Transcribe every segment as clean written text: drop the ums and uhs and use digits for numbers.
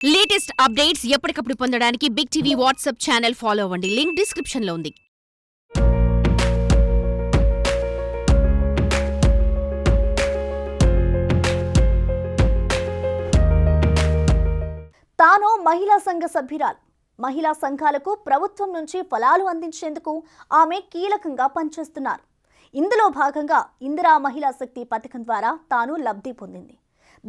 Latest updates ఎప్పటికప్పుడు పొందడానికి big TV WhatsApp channel follow అవ్వండి. లింక్ డిస్క్రిప్షన్ లో ఉంది. తాను మహిళా సంఘ సభ్యురాలు. మహిళా సంఘాలకు ప్రభుత్వం నుంచి ఫలాలు అందించేందుకు ఆమె కీలకంగా పనిచేస్తున్నారు. ఇందులో భాగంగా ఇందిరా మహిళా శక్తి పథకం ద్వారా తాను లబ్ధి పొందింది.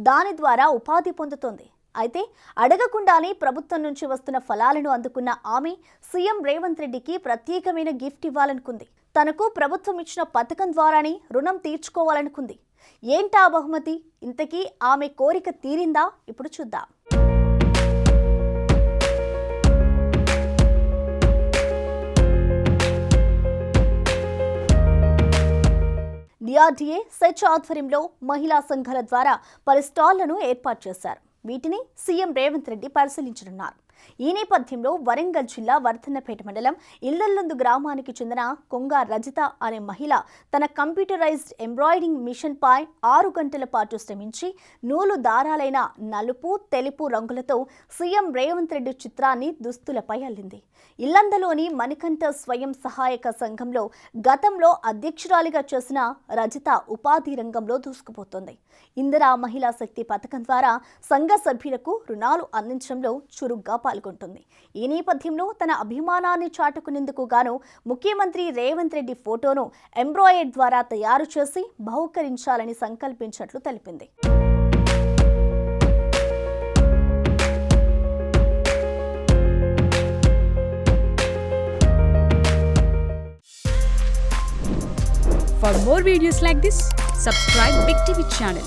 దాని ద్వారా ఉపాధి పొందుతోంది. అయితే అడగకుండానే ప్రభుత్వం నుంచి వస్తున్న ఫలాలను అందుకున్న ఆమె సీఎం రేవంత్ రెడ్డికి ప్రత్యేకమైన గిఫ్ట్ ఇవ్వాలనుకుంది. తనకు ప్రభుత్వం ఇచ్చిన పథకం ద్వారానే రుణం తీర్చుకోవాలనుకుంది. ఏంటా బహుమతి? ఇంతకీ ఆమె కోరిక తీరిందా? ఇప్పుడు చూద్దాం. డిఆర్డీఏ సెచ్ ఆధ్వర్యంలో మహిళా సంఘాల ద్వారా పలు స్టాళ్లను ఏర్పాటు చేశారు. వీటిని సీఎం రేవంత్ రెడ్డి పరిశీలించనున్నారు. ఈ నేపథ్యంలో వరంగల్ జిల్లా వర్ధన్నపేట మండలం ఇల్లల్లందు గ్రామానికి చెందిన కొంగ రజిత అనే మహిళ తన కంప్యూటరైజ్డ్ ఎంబ్రాయిడింగ్ మిషన్ పై 6 గంటల పాటు శ్రమించి నూలు దారాలైన నలుపు, తెలుపు రంగులతో సీఎం రేవంత్ రెడ్డి చిత్రాన్ని దుస్తులపై అల్లింది. ఇల్లందలోని మణికంఠ స్వయం సహాయక సంఘంలో గతంలో అధ్యక్షురాలిగా చేసిన రజిత ఉపాధి రంగంలో దూసుకుపోతోంది. ఇందిరా మహిళా శక్తి పథకం ద్వారా సంఘ సభ్యులకు రుణాలు అందించడంలో చురుగ్గా పాల్గొంటుంది. ఈ నేపథ్యంలో తన అభిమానాన్ని చాటుకునేందుకు గాను ముఖ్యమంత్రి రేవంత్ రెడ్డి ఫోటోను ఎంబ్రాయిడ్ ద్వారా తయారు చేసి బహుకరించాలని సంకల్పించినట్లు తెలిపింది. For more videos like this, subscribe Big TV channel.